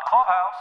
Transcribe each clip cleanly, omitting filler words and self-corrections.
Clubhouse.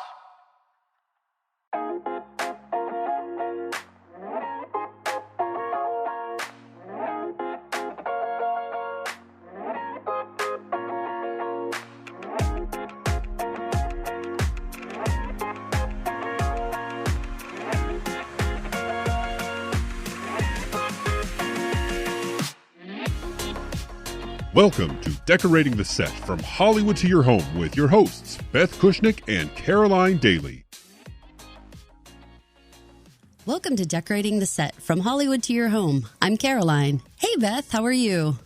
Welcome to Decorating the Set from Hollywood to your home with your hosts, Beth Kushnick and Caroline Daley. Welcome to Decorating the Set from Hollywood to your home. I'm Caroline. Hey, Beth, how are you?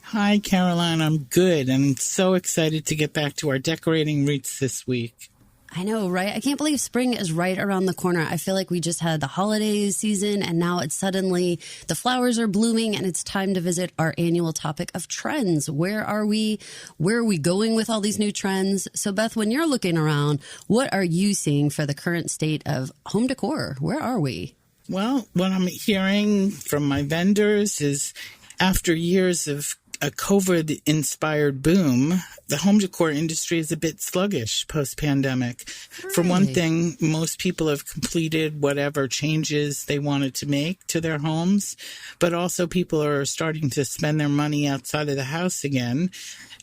Hi, Caroline. I'm good, and I'm so excited to get back to our decorating roots this week. I know, right? I can't believe spring is right around the corner. I feel like we just had the holidays season, and now it's suddenly the flowers are blooming, and it's time to visit our annual topic of trends. Where are we? Where are we going with all these new trends? So, Beth, when you're looking around, what are you seeing for the current state of home decor? Where are we? Well, what I'm hearing from my vendors is after years of a COVID-inspired boom, the home decor industry is a bit sluggish post-pandemic. Right. For one thing, most people have completed whatever changes they wanted to make to their homes, but also people are starting to spend their money outside of the house again,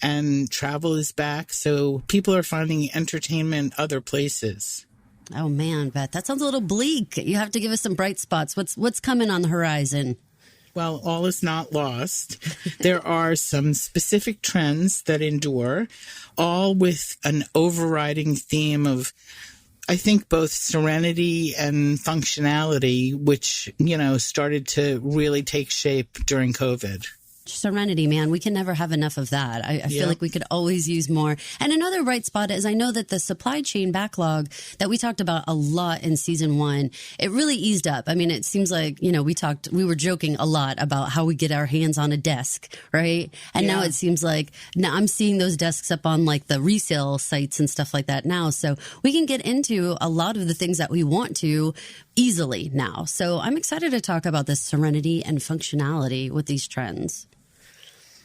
and travel is back, so people are finding entertainment other places. Oh man, Beth, that sounds a little bleak. You have to give us some bright spots. What's coming on the horizon? Well, all is not lost. There are some specific trends that endure, all with an overriding theme of, I think, both serenity and functionality, which, started to really take shape during COVID. Serenity, man. We can never have enough of that. I feel like we could always use more. And another bright spot is I know that the supply chain backlog that we talked about a lot in season 1, it really eased up. I mean, it seems like, we were joking a lot about how we get our hands on a desk, right? And now it seems like now I'm seeing those desks up on like the resale sites and stuff like that now. So we can get into a lot of the things that we want to easily now. So I'm excited to talk about this serenity and functionality with these trends.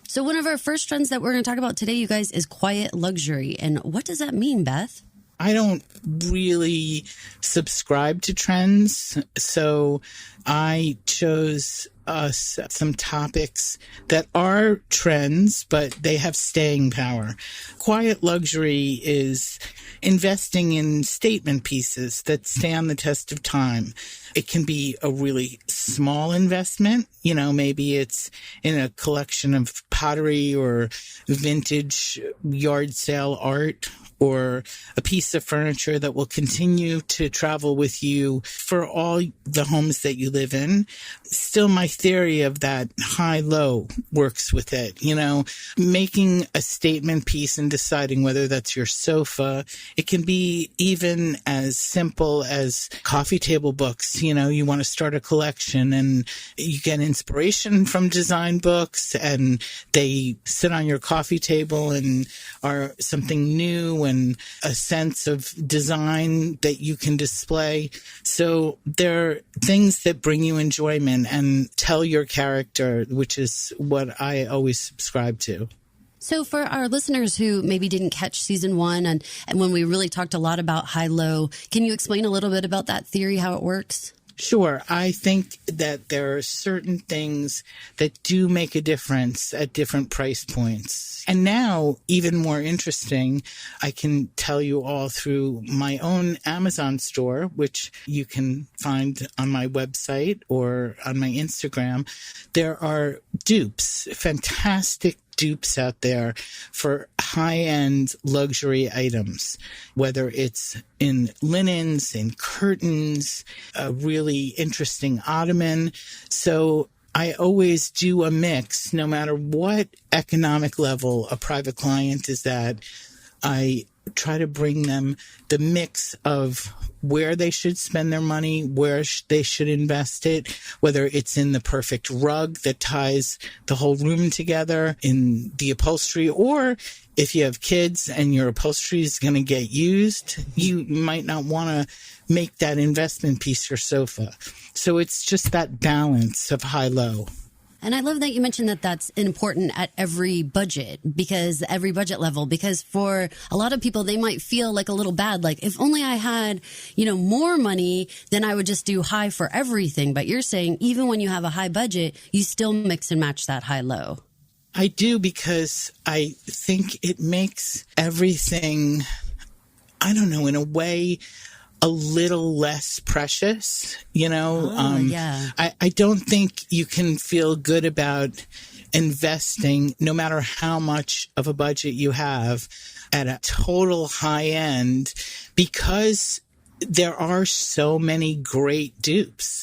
So one of our first trends that we're going to talk about today, you guys, is quiet luxury. And what does that mean, Beth? I don't really subscribe to trends, so I chose some topics that are trends, but they have staying power. Quiet luxury is investing in statement pieces that stand the test of time. It can be a really small investment. Maybe it's in a collection of pottery or vintage yard sale art, or a piece of furniture that will continue to travel with you for all the homes that you live in. Still, my theory of that high-low works with it. Making a statement piece and deciding whether that's your sofa. It can be even as simple as coffee table books. You want to start a collection and you get inspiration from design books, and they sit on your coffee table and are something new and a sense of design that you can display. So they're things that bring you enjoyment and tell your character, which is what I always subscribe to. So for our listeners who maybe didn't catch season 1 and when we really talked a lot about high-low, can you explain a little bit about that theory, how it works? Sure. I think that there are certain things that do make a difference at different price points. And now, even more interesting, I can tell you all through my own Amazon store, which you can find on my website or on my Instagram. There are dupes, fantastic dupes out there for high-end luxury items, whether it's in linens, in curtains, a really interesting ottoman. So I always do a mix, no matter what economic level a private client is at. I try to bring them the mix of where they should spend their money, where they should invest it, whether it's in the perfect rug that ties the whole room together, in the upholstery, or if you have kids and your upholstery is going to get used, you might not want to make that investment piece your sofa. So it's just that balance of high-low. And I love that you mentioned that that's important at every budget level, because for a lot of people, they might feel like a little bad. Like, if only I had, more money, then I would just do high for everything. But you're saying even when you have a high budget, you still mix and match that high-low. I do, because I think it makes everything, I don't know, in a way, a little less precious, Yeah. I don't think you can feel good about investing, no matter how much of a budget you have, at a total high end, because there are so many great dupes.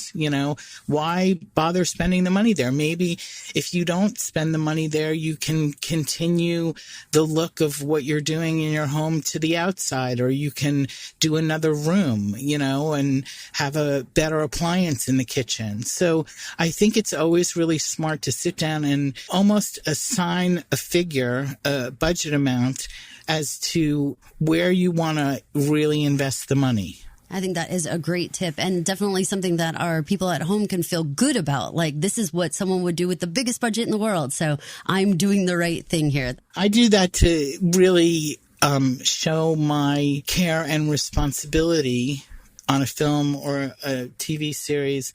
Why bother spending the money there? Maybe if you don't spend the money there, you can continue the look of what you're doing in your home to the outside, or you can do another room, and have a better appliance in the kitchen. So I think it's always really smart to sit down and almost assign a figure, a budget amount, as to where you want to really invest the money. I think that is a great tip, and definitely something that our people at home can feel good about. Like, this is what someone would do with the biggest budget in the world. So I'm doing the right thing here. I do that to really show my care and responsibility on a film or a TV series,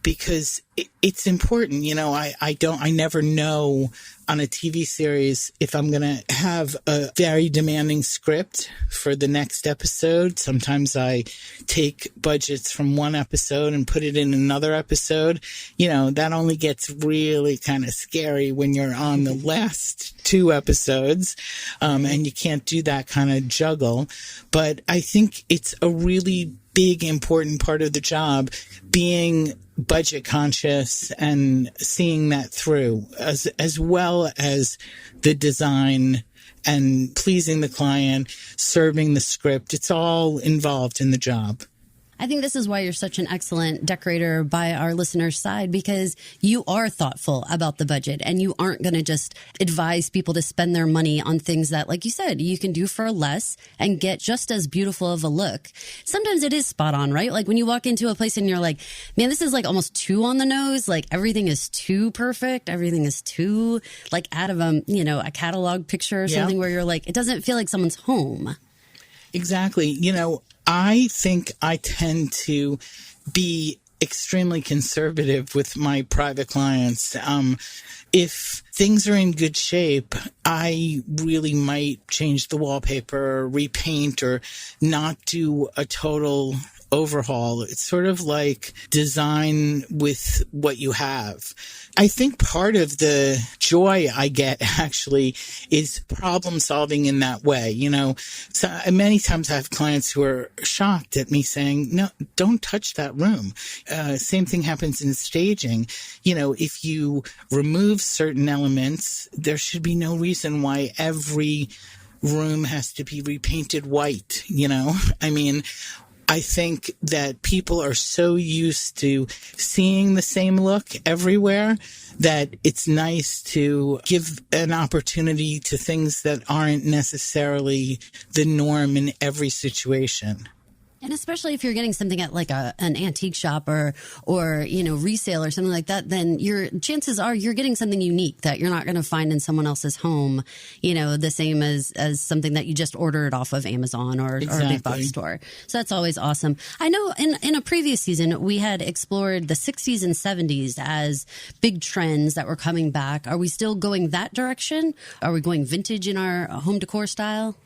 because it's important. I never know on a TV series if I'm going to have a very demanding script for the next episode. Sometimes I take budgets from one episode and put it in another episode. That only gets really kind of scary when you're on the last two episodes, and you can't do that kind of juggle. But I think it's a really big, important part of the job, being budget conscious and seeing that through, as well as the design and pleasing the client, serving the script. It's all involved in the job. I think this is why you're such an excellent decorator by our listeners' side, because you are thoughtful about the budget, and you aren't going to just advise people to spend their money on things that, like you said, you can do for less and get just as beautiful of a look. Sometimes it is spot on, right? Like when you walk into a place and you're like, man, this is like almost too on the nose. Like everything is too perfect. Everything is too like out of a catalog picture or something, where you're like, it doesn't feel like someone's home. Exactly. I think I tend to be extremely conservative with my private clients. If things are in good shape, I really might change the wallpaper, or repaint, or not do a total overhaul. It's sort of like design with what you have. I think part of the joy I get actually is problem solving in that way. So many times I have clients who are shocked at me saying, no, don't touch that room. Same thing happens in staging. If you remove certain elements, there should be no reason why every room has to be repainted white. I think that people are so used to seeing the same look everywhere that it's nice to give an opportunity to things that aren't necessarily the norm in every situation. And especially if you're getting something at like an antique shop or resale or something like that, then your chances are you're getting something unique that you're not going to find in someone else's home, the same as something that you just ordered off of Amazon or a big box store. So that's always awesome. I know in a previous season, we had explored the 60s and 70s as big trends that were coming back. Are we still going that direction? Are we going vintage in our home decor style?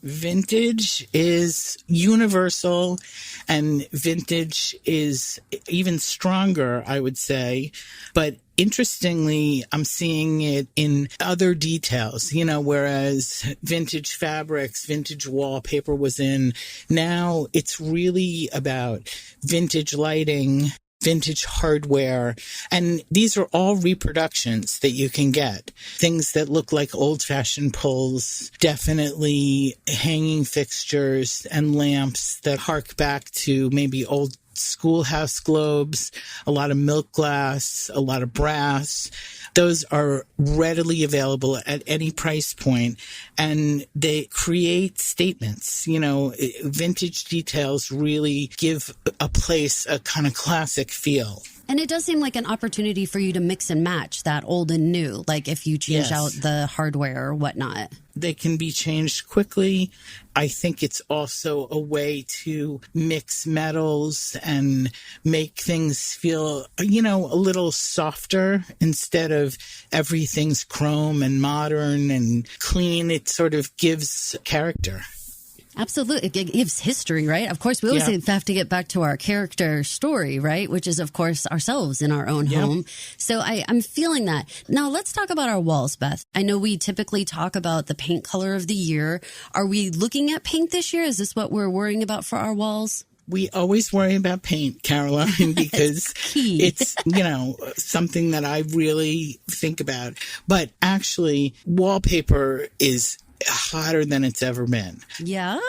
Vintage is universal, and vintage is even stronger, I would say. But interestingly, I'm seeing it in other details, whereas vintage fabrics, vintage wallpaper was in. Now it's really about vintage lighting, vintage hardware, and these are all reproductions that you can get. Things that look like old-fashioned pulls, definitely hanging fixtures and lamps that hark back to maybe old schoolhouse globes, a lot of milk glass, a lot of brass. Those are readily available at any price point, and they create statements. Vintage details really give a place a kind of classic feel. And it does seem like an opportunity for you to mix and match that old and new, like if you change out the hardware or whatnot. They can be changed quickly. I think it's also a way to mix metals and make things feel, a little softer instead of everything's chrome and modern and clean. It sort of gives character. Absolutely. It gives history, right? Of course, we always have to get back to our character story, right? Which is, of course, ourselves in our own home. So I'm feeling that. Now, let's talk about our walls, Beth. I know we typically talk about the paint color of the year. Are we looking at paint this year? Is this what we're worrying about for our walls? We always worry about paint, Caroline, because it's, something that I really think about. But actually, wallpaper is hotter than it's ever been. Yeah?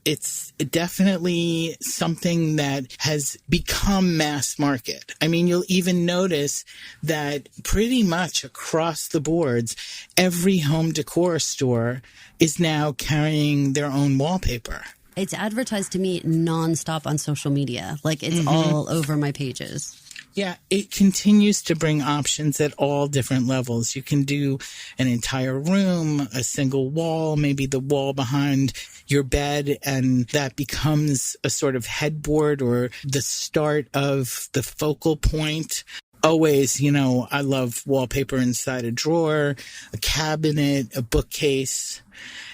It's definitely something that has become mass market. I mean, you'll even notice that pretty much across the boards, every home decor store is now carrying their own wallpaper. It's advertised to me nonstop on social media. Like, it's all over my pages. Yeah, it continues to bring options at all different levels. You can do an entire room, a single wall, maybe the wall behind your bed, and that becomes a sort of headboard or the start of the focal point. Always, I love wallpaper inside a drawer, a cabinet, a bookcase.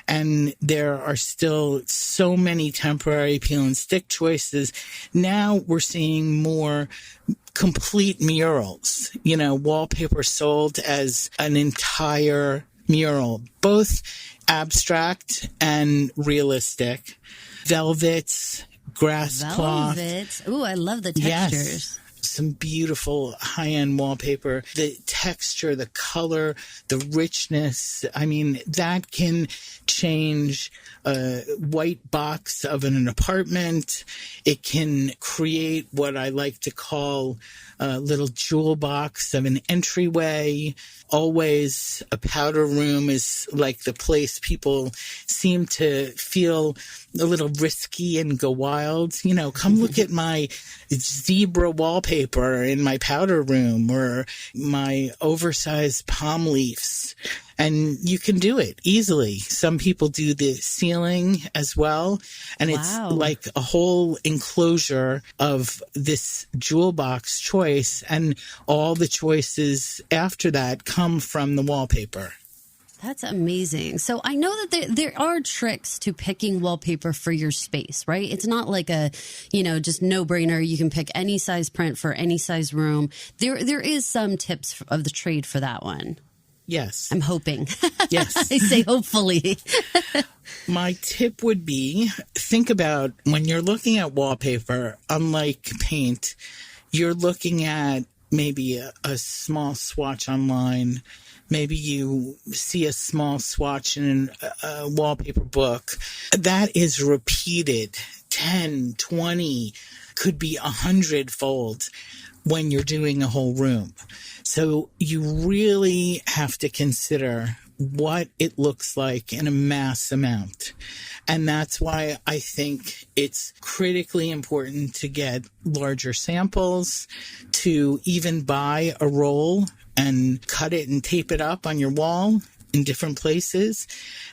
And there are still so many temporary peel and stick choices. Now we're seeing more complete murals, wallpaper sold as an entire mural, both abstract and realistic. Velvets, grass cloth. Ooh, I love the textures. Yes. Some beautiful high-end wallpaper, the texture, the color, the richness. I mean, that can change a white box of an apartment. It can create what I like to call a little jewel box of an entryway. Always a powder room is like the place people seem to feel a little risky and go wild. Come look at my zebra wallpaper in my powder room or my oversized palm leaves. And you can do it easily. Some people do the ceiling as well. And it's like a whole enclosure of this jewel box choice. And all the choices after that come from the wallpaper. That's amazing. So I know that there are tricks to picking wallpaper for your space, right? It's not like a, just no-brainer. You can pick any size print for any size room. There is some tips of the trade for that one. Yes. I'm hoping. Yes. I say hopefully. My tip would be, think about when you're looking at wallpaper, unlike paint, you're looking at maybe a small swatch online. Maybe you see a small swatch in a wallpaper book. That is repeated 10, 20, could be 100-fold when you're doing a whole room. So you really have to consider what it looks like in a mass amount. And that's why I think it's critically important to get larger samples, to even buy a roll and cut it and tape it up on your wall in different places,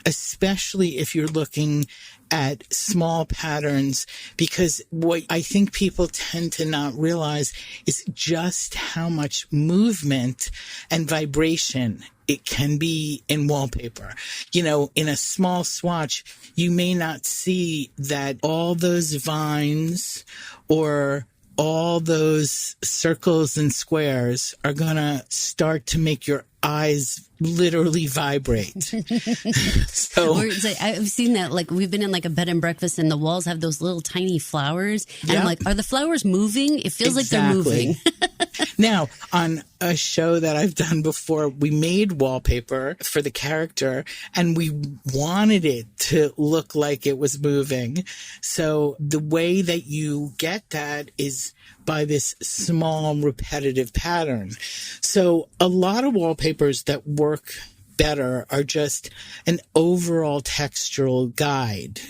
especially if you're looking at small patterns, because what I think people tend to not realize is just how much movement and vibration it can be in wallpaper. In a small swatch, you may not see that all those vines or all those circles and squares are going to start to make your eyes literally vibrate. So I've seen that, like, we've been in like a bed and breakfast and the walls have those little tiny flowers. And I'm like, are the flowers moving? It feels like they're moving. Now, on a show that I've done before, we made wallpaper for the character and we wanted it to look like it was moving. So the way that you get that is by this small repetitive pattern. So a lot of wallpapers that work better are just an overall textural guide,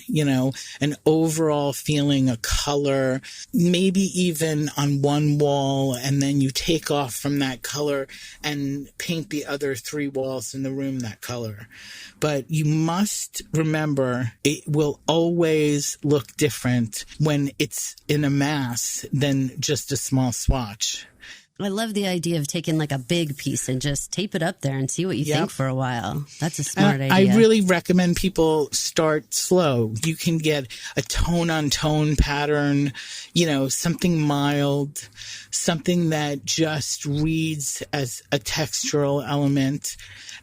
an overall feeling, a color, maybe even on one wall, and then you take off from that color and paint the other 3 walls in the room that color. But you must remember it will always look different when it's in a mass than just a small swatch. I love the idea of taking like a big piece and just tape it up there and see what you think for a while. That's a smart idea. I really recommend people start slow. You can get a tone-on-tone pattern, something mild, something that just reads as a textural element,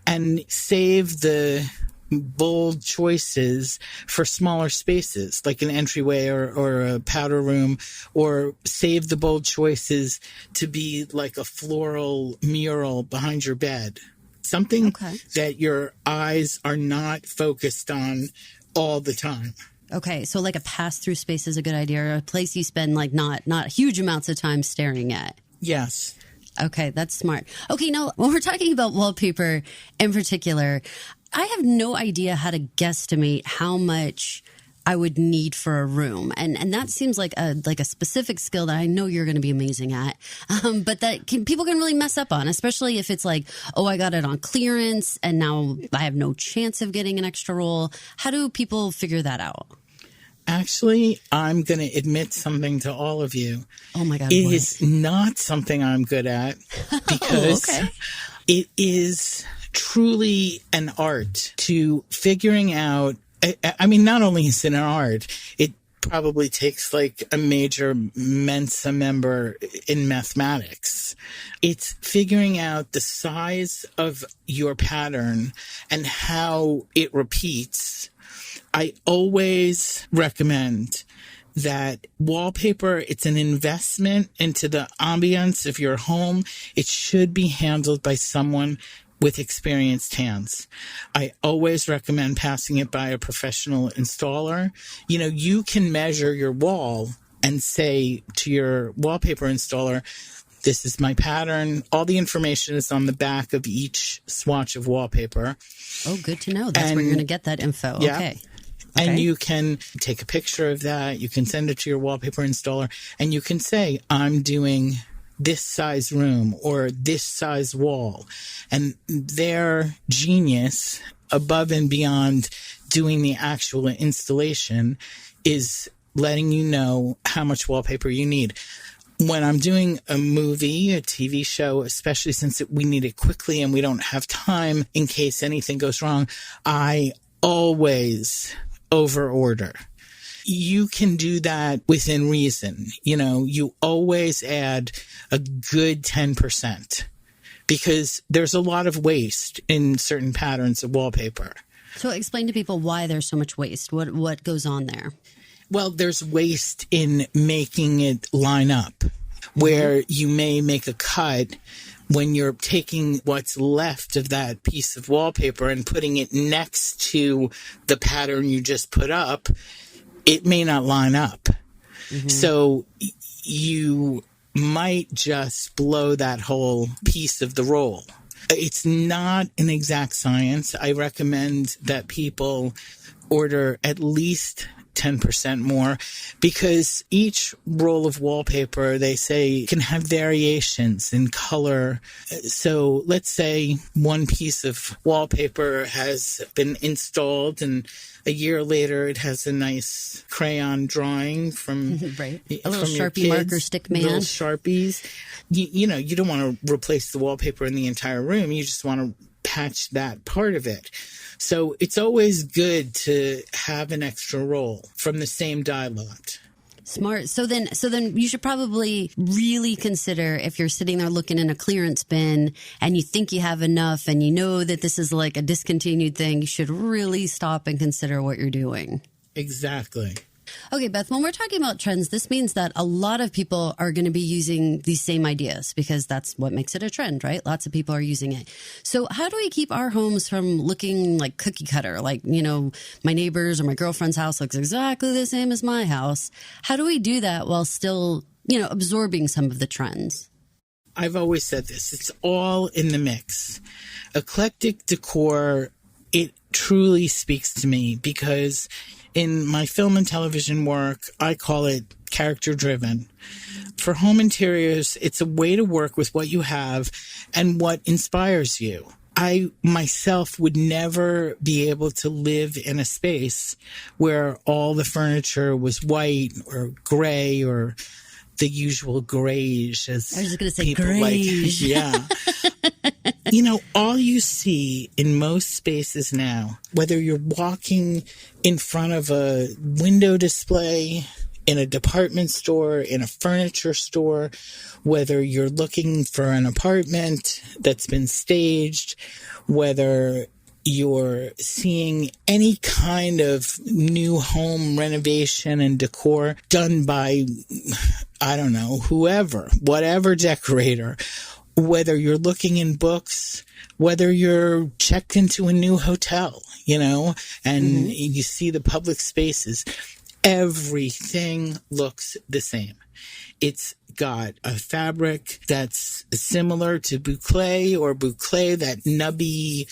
and save the bold choices for smaller spaces like an entryway or a powder room, or save the bold choices to be like a floral mural behind your bed. Something that your eyes are not focused on all the time. Okay, so like a pass-through space is a good idea, or a place you spend like not huge amounts of time staring at. Yes. Okay, that's smart. Okay, now when we're talking about wallpaper in particular, I have no idea how to guesstimate how much I would need for a room. And that seems like a specific skill that I know you're going to be amazing at. But that people can really mess up on, especially if it's like, oh, I got it on clearance and now I have no chance of getting an extra roll. How do people figure that out? Actually, I'm going to admit something to all of you. Oh, my God. It is not something I'm good at because it is truly an art to figuring out. I mean, not only is it an art, it probably takes like a major Mensa member in mathematics. It's figuring out the size of your pattern and how it repeats. I always recommend that wallpaper, it's an investment into the ambience of your home. It should be handled by someone with experienced hands. I always recommend passing it by a professional installer. You can measure your wall and say to your wallpaper installer, this is my pattern. All the information is on the back of each swatch of wallpaper. Oh, good to know. That's where you're going to get that info. Yeah. Okay. And you can take a picture of that. You can send it to your wallpaper installer, and you can say, I'm doing this size room or this size wall. And their genius, above and beyond doing the actual installation, is letting you know how much wallpaper you need. When I'm doing a movie, a TV show, especially since we need it quickly and we don't have time in case anything goes wrong, I always overorder. You can do that within reason. You always add a good 10% because there's a lot of waste in certain patterns of wallpaper. So explain to people why there's so much waste. What goes on there? Well, there's waste in making it line up, where you may make a cut when you're taking what's left of that piece of wallpaper and putting it next to the pattern you just put up. It may not line up. Mm-hmm. So you might just blow that whole piece of the roll. It's not an exact science. I recommend that people order at least 10% more because each roll of wallpaper, they say, can have variations in color. So let's say one piece of wallpaper has been installed and a year later it has a nice crayon drawing from right. A little Sharpie marker stick man. Little Sharpies. You don't want to replace the wallpaper in the entire room. You just want to patch that part of it. So it's always good to have an extra roll from the same dye lot. Smart. So then you should probably really consider, if you're sitting there looking in a clearance bin and you think you have enough and you know that this is like a discontinued thing, you should really stop and consider what you're doing. Exactly. Okay, Beth, when we're talking about trends, this means that a lot of people are going to be using these same ideas because that's what makes it a trend, right? Lots of people are using it. So how do we keep our homes from looking like cookie cutter? Like, my neighbor's or my girlfriend's house looks exactly the same as my house. How do we do that while still, absorbing some of the trends? I've always said this, it's all in the mix. Eclectic decor, it truly speaks to me because in my film and television work, I call it character driven. For home interiors, it's a way to work with what you have and what inspires you. I myself would never be able to live in a space where all the furniture was white or gray or the usual grayish, as I was just going to say people grayish. like. Yeah. You know, all you see in most spaces now, whether you're walking in front of a window display, in a department store, in a furniture store, whether you're looking for an apartment that's been staged, whether you're seeing any kind of new home renovation and decor done by, I don't know, whoever, whatever decorator, whether you're looking in books, whether you're checked into a new hotel, you know, and you see the public spaces, everything looks the same. It's got a fabric that's similar to boucle or boucle, that nubby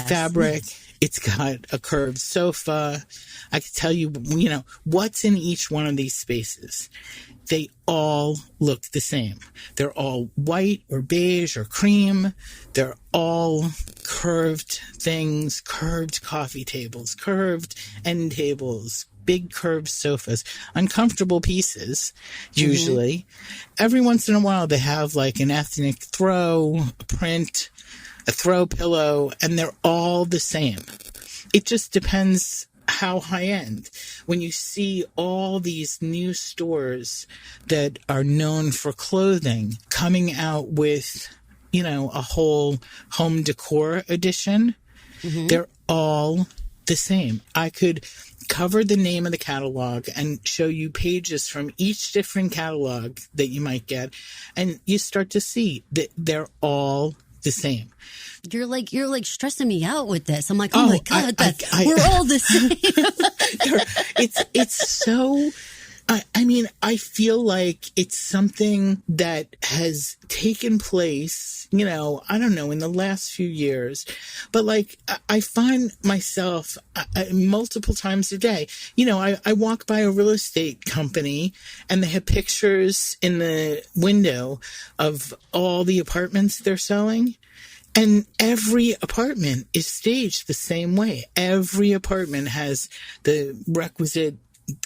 fabric. It's got a curved sofa. I can tell you, you know, what's in each one of these spaces. They all look the same. They're all white or beige or cream. They're all curved things, curved coffee tables, curved end tables, big curved sofas, uncomfortable pieces, usually. Every once in a while, they have like an ethnic throw, a print, a throw pillow, and they're all the same. It just depends how high end. When you see all these new stores that are known for clothing coming out with, you know, a whole home decor edition, they're all the same. I could cover the name of the catalog and show you pages from each different catalog that you might get, and you start to see that they're all the same. You're like stressing me out with this. I'm like, oh my God, we're all the same. It's so, I mean, I feel like it's something that has taken place, you know, I don't know, in the last few years. But like, I find myself multiple times a day, you know, I walk by a real estate company and they have pictures in the window of all the apartments they're selling. And every apartment is staged the same way. Every apartment has the requisite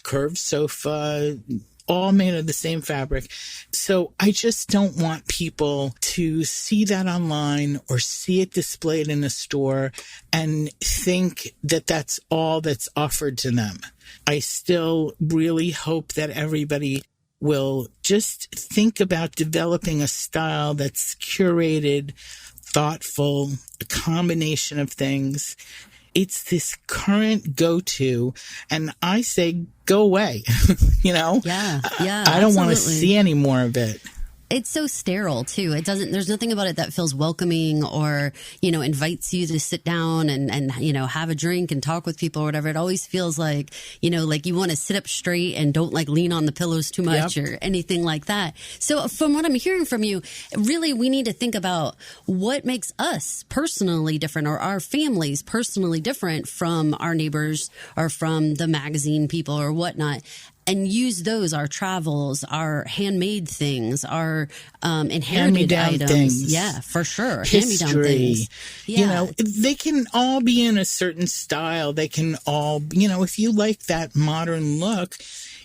curved sofa, all made of the same fabric. So I just don't want people to see that online or see it displayed in a store and think that that's all that's offered to them. I still really hope that everybody will just think about developing a style that's curated, thoughtful, a combination of things. It's this current go-to, and I say go away. You know? Yeah, I don't want to see any more of it. It's so sterile too. There's nothing about it that feels welcoming or, you know, invites you to sit down and, you know, have a drink and talk with people or whatever. It always feels like, you know, like you want to sit up straight and don't like lean on the pillows too much or anything like that. So from what I'm hearing from you, really, we need to think about what makes us personally different or our families personally different from our neighbors or from the magazine people or whatnot. And use those, our travels, our handmade things, our inherited items. Things. Yeah, for sure. History. Hand-me-down things. Yeah. You know, they can all be in a certain style. They can all, you know, if you like that modern look,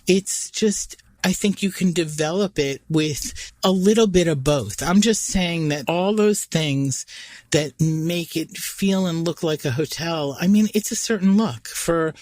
it's just, I think you can develop it with a little bit of both. I'm just saying that all those things that make it feel and look like a hotel, I mean, it's a certain look for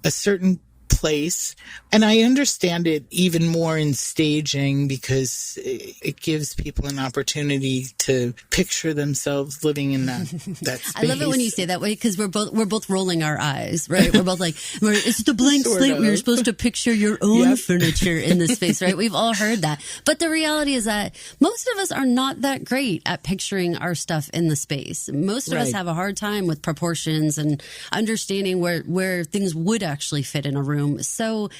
a certain place. And I understand it even more in staging because it gives people an opportunity to picture themselves living in that space. I love it when you say that way because we're both rolling our eyes, right? We're both like, it's the blank slate where you're supposed to picture your own furniture in the space, right? We've all heard that. But the reality is that most of us are not that great at picturing our stuff in the space. Most of us have a hard time with proportions and understanding where things would actually fit in a room room. So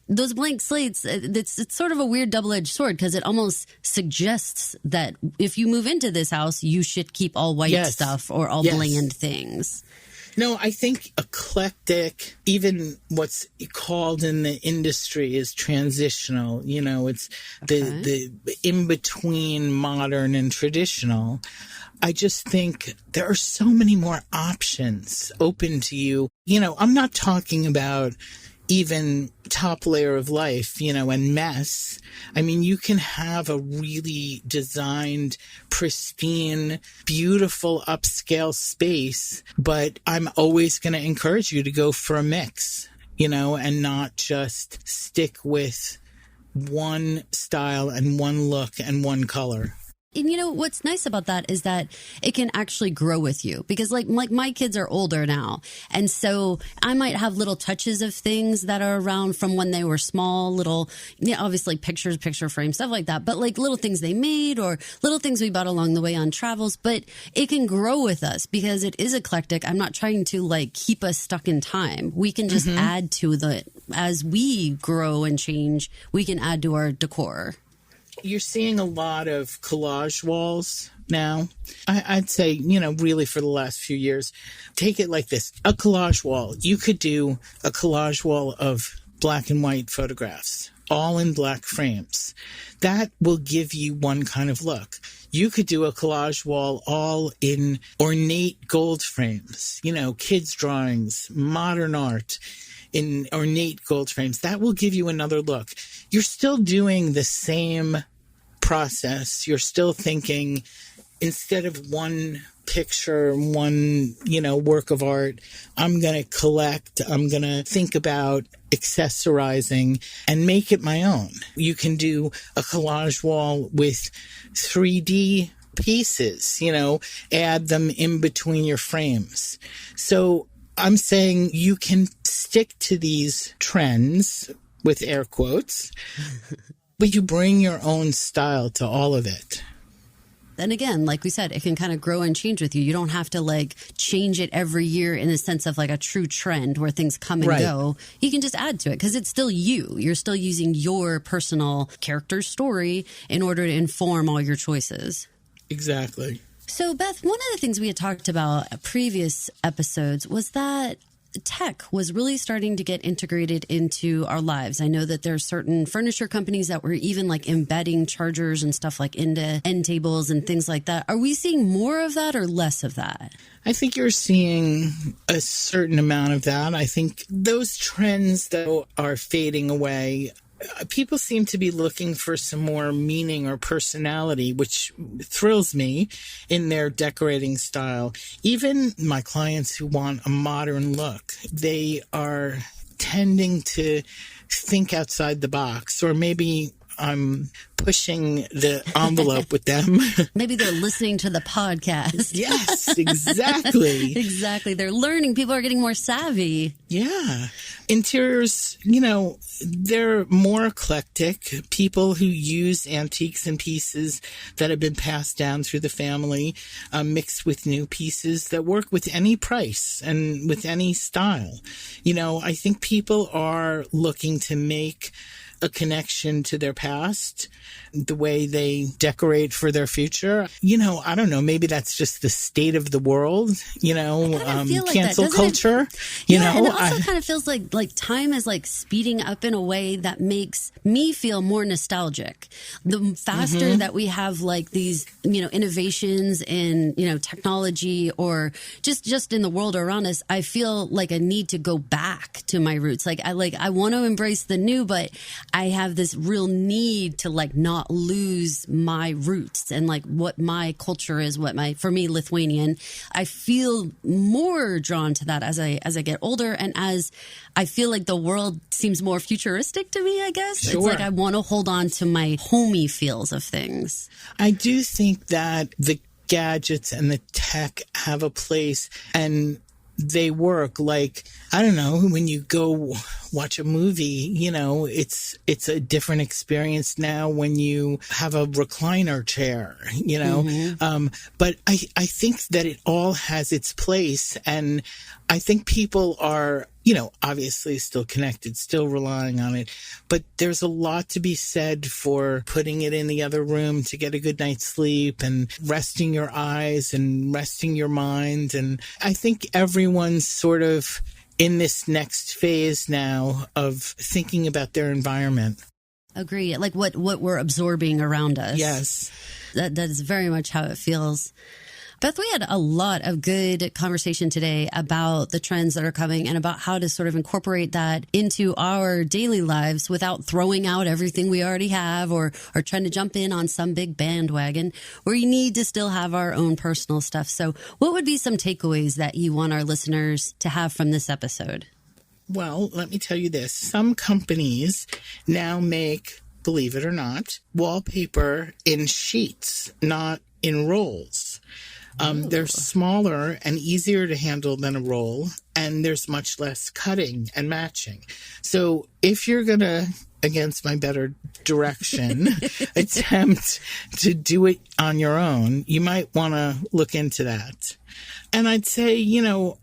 those blank slates, it's sort of a weird double-edged sword because it almost suggests that if you move into this house, you should keep all white stuff or all bland things. No, I think eclectic, even what's called in the industry is transitional. You know, it's the in-between modern and traditional. I just think there are so many more options open to you. You know, I'm not talking about even top layer of life, you know, and mess. I mean, you can have a really designed, pristine, beautiful upscale space, but I'm always going to encourage you to go for a mix, you know, and not just stick with one style and one look and one color. And you know, what's nice about that is that it can actually grow with you because like my kids are older now. And so I might have little touches of things that are around from when they were small, little, you know, obviously pictures, picture frames, stuff like that. But like little things they made or little things we bought along the way on travels. But it can grow with us because it is eclectic. I'm not trying to like keep us stuck in time. We can just add to as we grow and change, we can add to our decor. You're seeing a lot of collage walls now. I'd say, you know, really for the last few years, take it like this. A collage wall. You could do a collage wall of black and white photographs, all in black frames. That will give you one kind of look. You could do a collage wall all in ornate gold frames, you know, kids' drawings, modern art, in ornate gold frames. That will give you another look. You're still doing the same process. You're still thinking, instead of one picture, one, you know, work of art, I'm going to collect, I'm going to think about accessorizing and make it my own. You can do a collage wall with 3D pieces, you know, add them in between your frames. So I'm saying you can stick to these trends with air quotes, but you bring your own style to all of it. And again, like we said, it can kind of grow and change with you. You don't have to like change it every year in the sense of like a true trend where things come and go. You can just add to it because it's still you. You're still using your personal character story in order to inform all your choices. Exactly. So, Beth, one of the things we had talked about at previous episodes was that tech was really starting to get integrated into our lives. I know that there are certain furniture companies that were even like embedding chargers and stuff like into end tables and things like that. Are we seeing more of that or less of that? I think you're seeing a certain amount of that. I think those trends, though, are fading away. People seem to be looking for some more meaning or personality, which thrills me in their decorating style. Even my clients who want a modern look, they are tending to think outside the box, or maybe I'm pushing the envelope with them. Maybe they're listening to the podcast. Yes, exactly. Exactly. They're learning. People are getting more savvy. Yeah. Interiors, you know, they're more eclectic. People who use antiques and pieces that have been passed down through the family, mixed with new pieces that work with any price and with any style. You know, I think people are looking to make a connection to their past, the way they decorate for their future. You know, I don't know, maybe that's just the state of the world, you know, like cancel culture. You know, and it also kind of feels like time is like speeding up in a way that makes me feel more nostalgic. The faster that we have like these, you know, innovations in, you know, technology or just in the world around us, I feel like a need to go back to my roots. I want to embrace the new, but I have this real need to like not lose my roots and like what my culture is, for me, Lithuanian. I feel more drawn to that as I get older, and as I feel like the world seems more futuristic to me, I guess. Sure. It's like I want to hold on to my homey feels of things. I do think that the gadgets and the tech have a place, and they work. Like, I don't know, when you go watch a movie, you know, it's a different experience now when you have a recliner chair, you know. But I think that it all has its place, and I think people are obviously still connected, still relying on it. But there's a lot to be said for putting it in the other room to get a good night's sleep and resting your eyes and resting your mind. And I think everyone's sort of in this next phase now of thinking about their environment. Agree. Like what we're absorbing around us. Yes. That is very much how it feels. Beth, we had a lot of good conversation today about the trends that are coming and about how to sort of incorporate that into our daily lives without throwing out everything we already have or trying to jump in on some big bandwagon where you need to still have our own personal stuff. So what would be some takeaways that you want our listeners to have from this episode? Well, let me tell you this. Some companies now make, believe it or not, wallpaper in sheets, not in rolls. They're smaller and easier to handle than a roll, and there's much less cutting and matching. So if you're going to, against my better direction, attempt to do it on your own, you might want to look into that. And I'd say,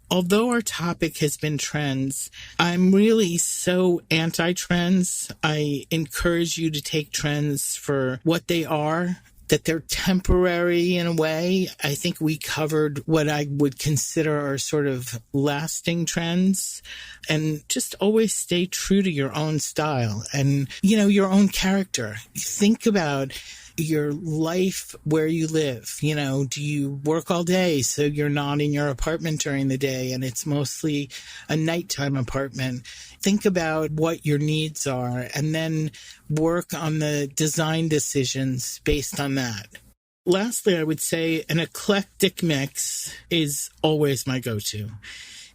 although our topic has been trends, I'm really so anti-trends. I encourage you to take trends for what they are, that they're temporary in a way. I think we covered what I would consider are sort of lasting trends, and just always stay true to your own style and, your own character. Think about your life where you live. Do you work all day so you're not in your apartment during the day and it's mostly a nighttime apartment? Think about what your needs are and then work on the design decisions based on that. Lastly, I would say an eclectic mix is always my go-to.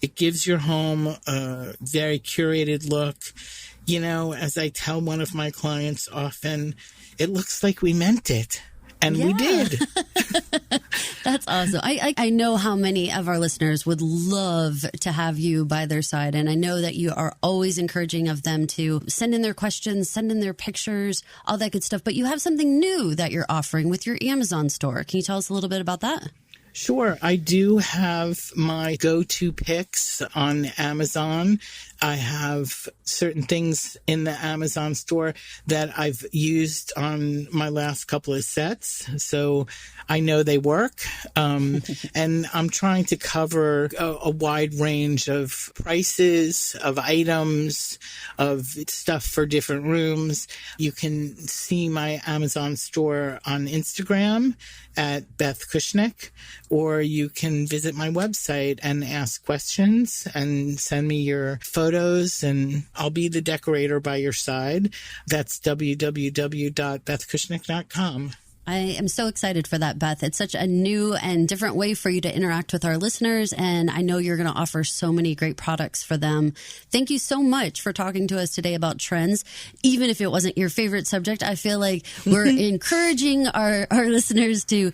It gives your home a very curated look. As I tell one of my clients often, it looks like we meant it. And we did. That's awesome. I know how many of our listeners would love to have you by their side. And I know that you are always encouraging of them to send in their questions, send in their pictures, all that good stuff. But you have something new that you're offering with your Amazon store. Can you tell us a little bit about that? Sure. I do have my go-to picks on Amazon. I have certain things in the Amazon store that I've used on my last couple of sets, so I know they work. And I'm trying to cover a wide range of prices, of items, of stuff for different rooms. You can see my Amazon store on Instagram at Beth Kushnick, or you can visit my website and ask questions and send me your photos, and I'll be the decorator by your side. That's www.bethkushnick.com. I am so excited for that, Beth. It's such a new and different way for you to interact with our listeners, and I know you're going to offer so many great products for them. Thank you so much for talking to us today about trends. Even if it wasn't your favorite subject, I feel like we're encouraging our listeners to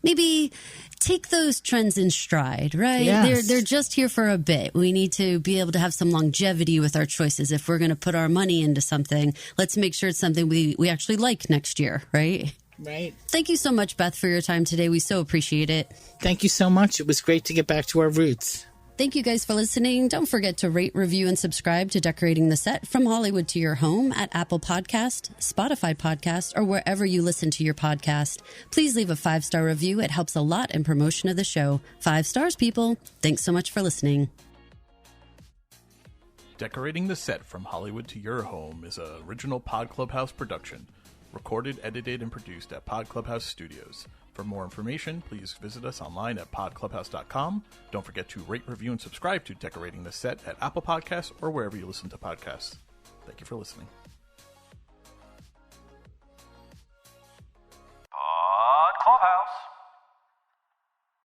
maybe take those trends in stride, right? Yes. They're just here for a bit. We need to be able to have some longevity with our choices. If we're going to put our money into something, let's make sure it's something we actually like next year, right? Right. Thank you so much, Beth, for your time today. We so appreciate it. Thank you so much. It was great to get back to our roots. Thank you guys for listening. Don't forget to rate, review, and subscribe to Decorating the Set from Hollywood to Your Home at Apple Podcast, Spotify Podcast, or wherever you listen to your podcast. Please leave a 5-star review. It helps a lot in promotion of the show. 5 stars, people. Thanks so much for listening. Decorating the Set from Hollywood to Your Home is an original Pod Clubhouse production. Recorded, edited, and produced at Pod Clubhouse Studios. For more information, please visit us online at podclubhouse.com. Don't forget to rate, review, and subscribe to Decorating the Set at Apple Podcasts or wherever you listen to podcasts. Thank you for listening.